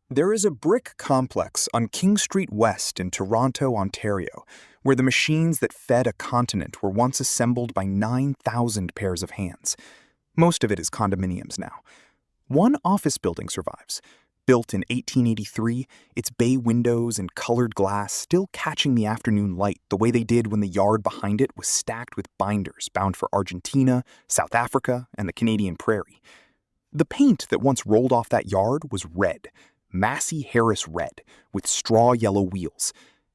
There is a brick complex on King Street West in Toronto, Ontario, where the machines that fed a continent were once assembled by 9,000 pairs of hands. Most of it is condominiums now. One office building survives. Built in 1883, its bay windows and colored glass still catching the afternoon light the way they did when the yard behind it was stacked with binders bound for Argentina, South Africa, and the Canadian prairie. The paint that once rolled off that yard was red, Massey Harris red, with straw yellow wheels.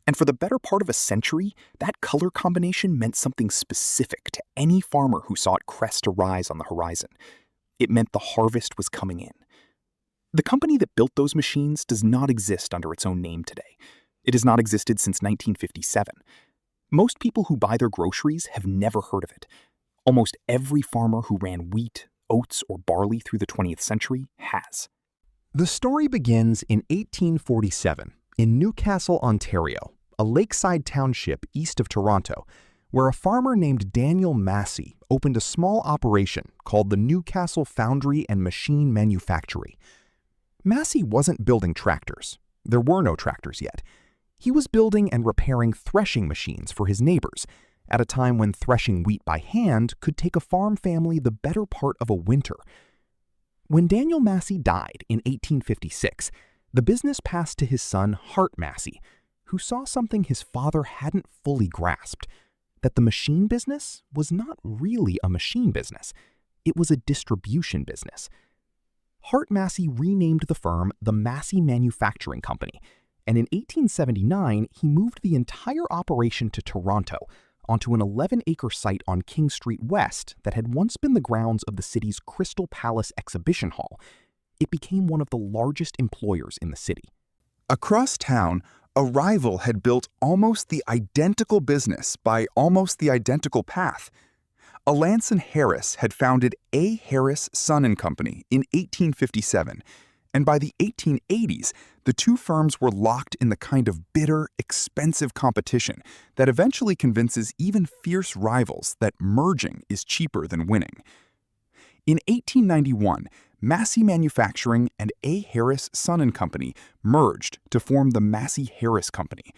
And for the better part of a century, that color combination meant something specific to any farmer who saw it crest a rise on the horizon. It meant the harvest was coming in. The company that built those machines does not exist under its own name today. It has not existed since 1957. Most people who buy their groceries have never heard of it. Almost every farmer who ran wheat, oats, or barley through the 20th century has. The story begins in 1847 in Newcastle, Ontario, a lakeside township east of Toronto, where a farmer named Daniel Massey opened a small operation called the Newcastle Foundry and Machine Manufactory. Massey wasn't building tractors. There were no tractors yet. He was building and repairing threshing machines for his neighbors at a time when threshing wheat by hand could take a farm family the better part of a winter. When Daniel Massey died in 1856, the business passed to his son Hart Massey, who saw something his father hadn't fully grasped, that the machine business was not really a machine business. It was a distribution business. Hart Massey renamed the firm the Massey Manufacturing Company, and in 1879 he moved the entire operation to Toronto, onto an 11-acre site on King Street West that had once been the grounds of the city's Crystal Palace Exhibition Hall. It became one of the largest employers in the city. Across town, a rival had built almost the identical business by almost the identical path. Alanson Harris had founded A. Harris, Son & Company in 1857, and by the 1880s, the two firms were locked in the kind of bitter, expensive competition that eventually convinces even fierce rivals that merging is cheaper than winning. In 1891, Massey Manufacturing and A. Harris, Son & Company merged to form the Massey Harris Company.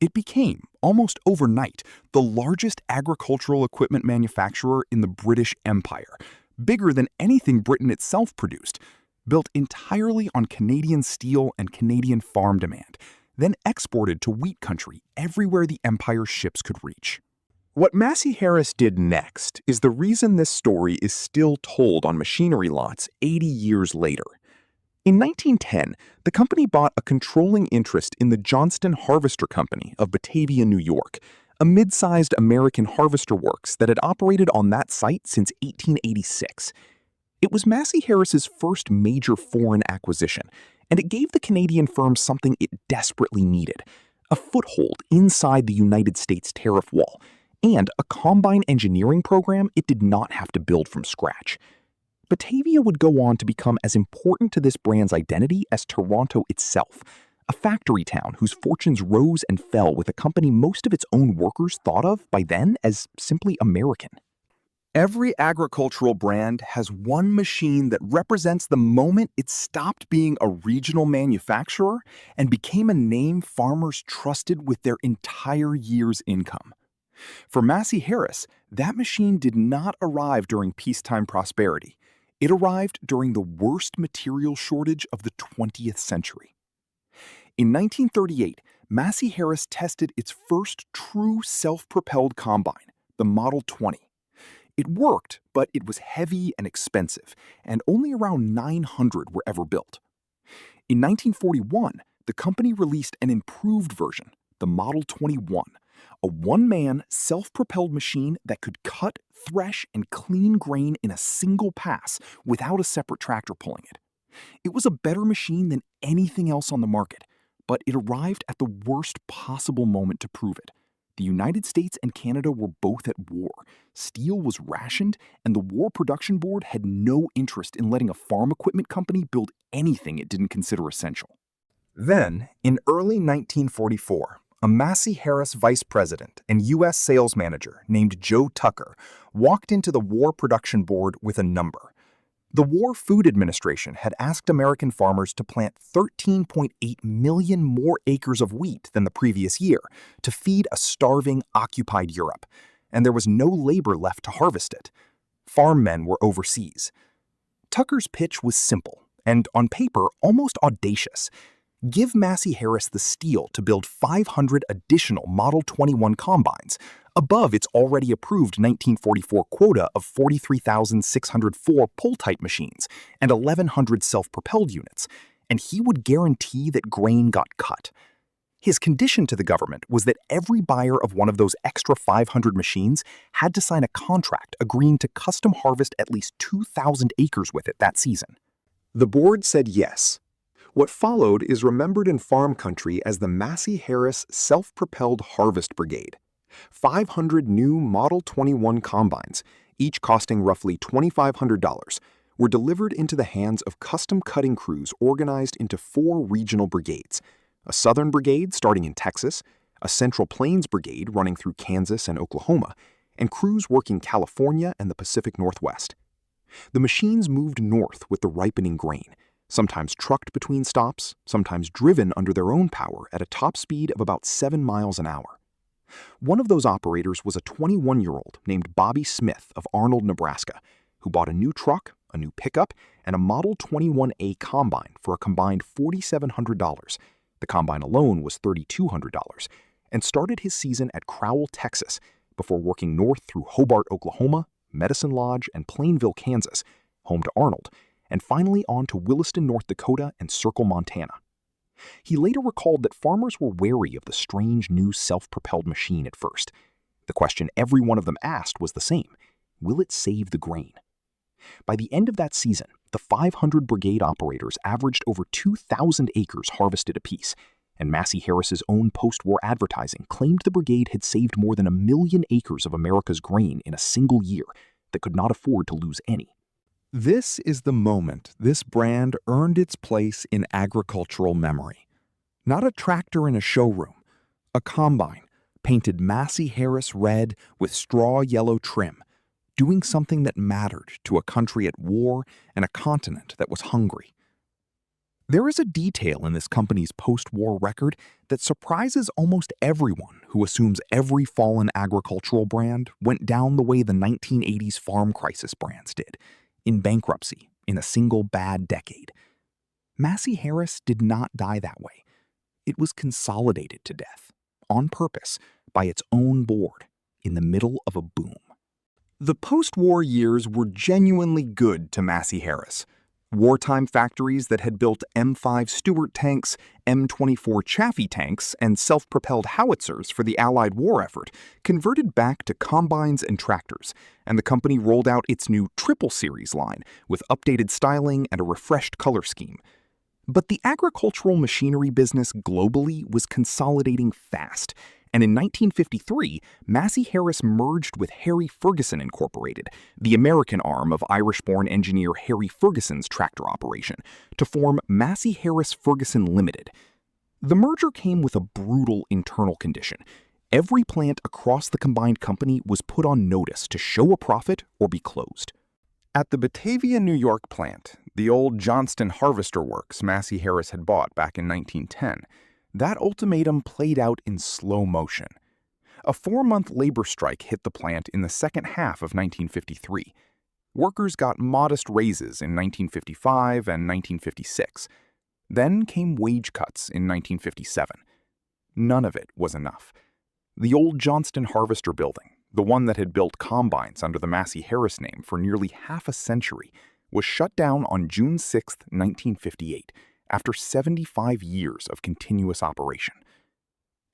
It became, almost overnight, the largest agricultural equipment manufacturer in the British Empire, bigger than anything Britain itself produced, built entirely on Canadian steel and Canadian farm demand, then exported to wheat country everywhere the empire's ships could reach. What Massey Harris did next is the reason this story is still told on machinery lots 80 years later. In 1910, the company bought a controlling interest in the Johnston Harvester Company of Batavia, New York, a mid-sized American harvester works that had operated on that site since 1886. It was Massey Harris's first major foreign acquisition, and it gave the Canadian firm something it desperately needed: a foothold inside the United States tariff wall, and a combine engineering program it did not have to build from scratch. Batavia would go on to become as important to this brand's identity as Toronto itself, a factory town whose fortunes rose and fell with a company most of its own workers thought of by then as simply American. Every agricultural brand has one machine that represents the moment it stopped being a regional manufacturer and became a name farmers trusted with their entire year's income. For Massey Harris, that machine did not arrive during peacetime prosperity. It arrived during the worst material shortage of the 20th century. In 1938, Massey Harris tested its first true self-propelled combine, the Model 20. It worked, but it was heavy and expensive, and only around 900 were ever built. In 1941, the company released an improved version, the Model 21, a one-man, self-propelled machine that could cut, thresh, and clean grain in a single pass without a separate tractor pulling it. It was a better machine than anything else on the market, but it arrived at the worst possible moment to prove it. The United States and Canada were both at war. Steel was rationed, and the War Production Board had no interest in letting a farm equipment company build anything it didn't consider essential. Then, in early 1944, a Massey Harris vice president and U.S. sales manager named Joe Tucker walked into the War Production Board with a number. The War Food Administration had asked American farmers to plant 13.8 million more acres of wheat than the previous year to feed a starving, occupied Europe, and there was no labor left to harvest it. Farm men were overseas. Tucker's pitch was simple and, on paper, almost audacious. Give Massey Harris the steel to build 500 additional Model 21 combines, above its already approved 1944 quota of 43,604 pull-type machines and 1,100 self-propelled units, and he would guarantee that grain got cut. His condition to the government was that every buyer of one of those extra 500 machines had to sign a contract agreeing to custom harvest at least 2,000 acres with it that season. The board said yes. What followed is remembered in farm country as the Massey Harris Self-Propelled Harvest Brigade. 500 new Model 21 combines, each costing roughly $2,500, were delivered into the hands of custom cutting crews organized into 4 regional brigades: a Southern Brigade starting in Texas, a Central Plains Brigade running through Kansas and Oklahoma, and crews working California and the Pacific Northwest. The machines moved north with the ripening grain, sometimes trucked between stops, sometimes driven under their own power at a top speed of about 7 miles an hour. One of those operators was a 21-year-old named Bobby Smith of Arnold, Nebraska, who bought a new truck, a new pickup, and a Model 21A combine for a combined $4,700. The combine alone was $3,200, and started his season at Crowell, Texas, before working north through Hobart, Oklahoma, Medicine Lodge, and Plainville, Kansas, home to Arnold, and finally on to Williston, North Dakota, and Circle, Montana. He later recalled that farmers were wary of the strange new self-propelled machine at first. The question every one of them asked was the same: will it save the grain? By the end of that season, the 500 brigade operators averaged over 2,000 acres harvested apiece, and Massey Harris's own post-war advertising claimed the brigade had saved more than 1 million acres of America's grain in a single year that could not afford to lose any. This is the moment this brand earned its place in agricultural memory. Not a tractor in a showroom, a combine painted Massey Harris red with straw yellow trim, doing something that mattered to a country at war and a continent that was hungry. There is a detail in this company's post-war record that surprises almost everyone who assumes every fallen agricultural brand went down the way the 1980s farm crisis brands did, in bankruptcy in a single bad decade. Massey Harris did not die that way. It was consolidated to death, on purpose, by its own board, in the middle of a boom. The post-war years were genuinely good to Massey Harris. Wartime factories that had built M5 Stuart tanks, M24 Chaffee tanks, and self-propelled howitzers for the Allied war effort converted back to combines and tractors, and the company rolled out its new Triple Series line with updated styling and a refreshed color scheme. But the agricultural machinery business globally was consolidating fast, and in 1953, Massey Harris merged with Harry Ferguson Incorporated, the American arm of Irish-born engineer Harry Ferguson's tractor operation, to form Massey Harris Ferguson Limited. The merger came with a brutal internal condition. Every plant across the combined company was put on notice to show a profit or be closed. At the Batavia, New York plant, the old Johnston Harvester Works Massey Harris had bought back in 1910, that ultimatum played out in slow motion. A 4-month labor strike hit the plant in the second half of 1953. Workers got modest raises in 1955 and 1956. Then came wage cuts in 1957. None of it was enough. The old Johnston Harvester building, the one that had built combines under the Massey Harris name for nearly half a century, was shut down on June 6, 1958, after 75 years of continuous operation.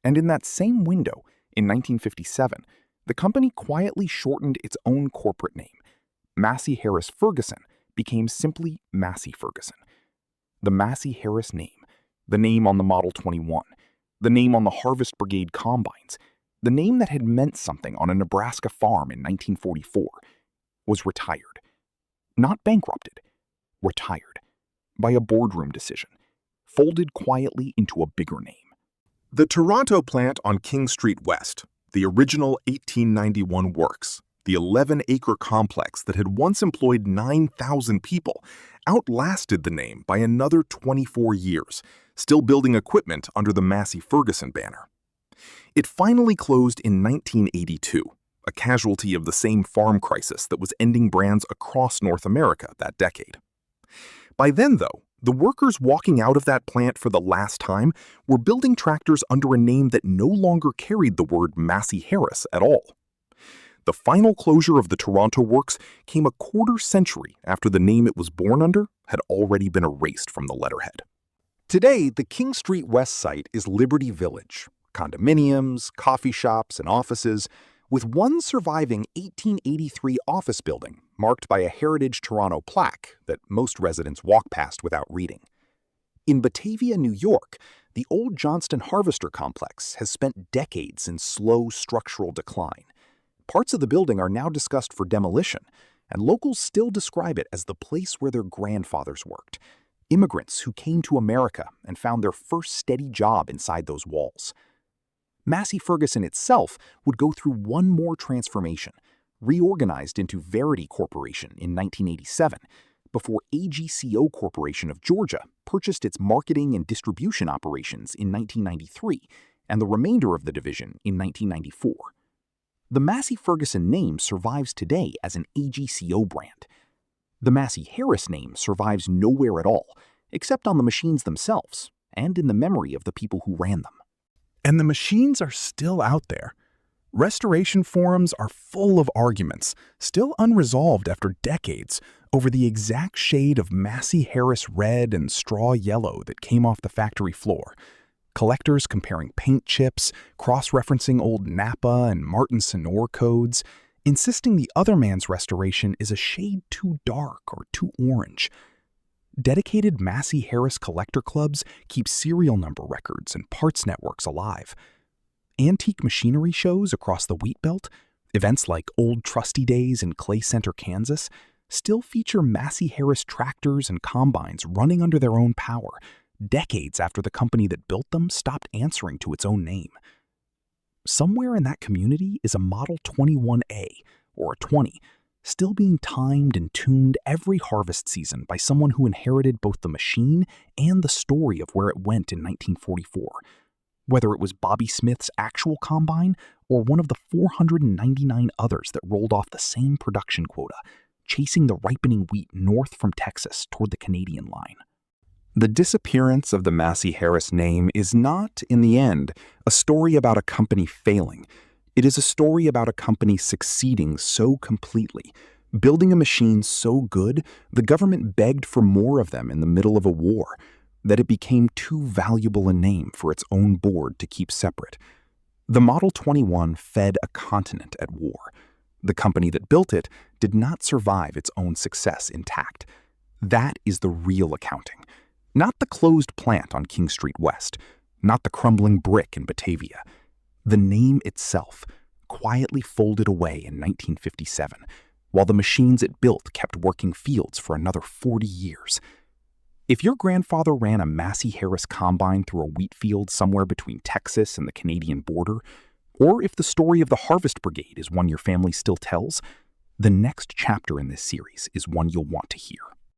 And in that same window, in 1957, the company quietly shortened its own corporate name. Massey Harris Ferguson became simply Massey Ferguson. The Massey Harris name, the name on the Model 21, the name on the Harvest Brigade combines, the name that had meant something on a Nebraska farm in 1944, was retired. Not bankrupted, retired. By a boardroom decision, folded quietly into a bigger name. The Toronto plant on King Street West, the original 1891 works, the 11-acre complex that had once employed 9,000 people, outlasted the name by another 24 years, still building equipment under the Massey-Ferguson banner. It finally closed in 1982, a casualty of the same farm crisis that was ending brands across North America that decade. By then, though, the workers walking out of that plant for the last time were building tractors under a name that no longer carried the word Massey Harris at all. The final closure of the Toronto works came a quarter century after the name it was born under had already been erased from the letterhead. Today, the King Street West site is Liberty Village, condominiums, coffee shops, and offices, with one surviving 1883 office building marked by a Heritage Toronto plaque that most residents walk past without reading. In Batavia, New York, the old Johnston Harvester complex has spent decades in slow structural decline. Parts of the building are now discussed for demolition, and locals still describe it as the place where their grandfathers worked, immigrants who came to America and found their first steady job inside those walls. Massey-Ferguson itself would go through one more transformation, reorganized into Verity Corporation in 1987, before AGCO Corporation of Georgia purchased its marketing and distribution operations in 1993, and the remainder of the division in 1994. The Massey-Ferguson name survives today as an AGCO brand. The Massey Harris name survives nowhere at all, except on the machines themselves, and in the memory of the people who ran them. And the machines are still out there. Restoration forums are full of arguments, still unresolved after decades, over the exact shade of Massey Harris red and straw yellow that came off the factory floor. Collectors comparing paint chips, cross-referencing old Napa and Martin Sonor codes, insisting the other man's restoration is a shade too dark or too orange. Dedicated Massey Harris collector clubs keep serial number records and parts networks alive. Antique machinery shows across the Wheat Belt, events like Old Trusty Days in Clay Center, Kansas, still feature Massey Harris tractors and combines running under their own power, decades after the company that built them stopped answering to its own name. Somewhere in that community is a Model 21A, or a 20, still being timed and tuned every harvest season by someone who inherited both the machine and the story of where it went in 1944. Whether it was Bobby Smith's actual combine or one of the 499 others that rolled off the same production quota, chasing the ripening wheat north from Texas toward the Canadian line. The disappearance of the Massey Harris name is not, in the end, a story about a company failing. It is a story about a company succeeding so completely, building a machine so good the government begged for more of them in the middle of a war, that it became too valuable a name for its own board to keep separate. The Model 21 fed a continent at war. The company that built it did not survive its own success intact. That is the real accounting. Not the closed plant on King Street West, not the crumbling brick in Batavia. The name itself, quietly folded away in 1957, while the machines it built kept working fields for another 40 years. If your grandfather ran a Massey Harris combine through a wheat field somewhere between Texas and the Canadian border, or if the story of the Harvest Brigade is one your family still tells, the next chapter in this series is one you'll want to hear.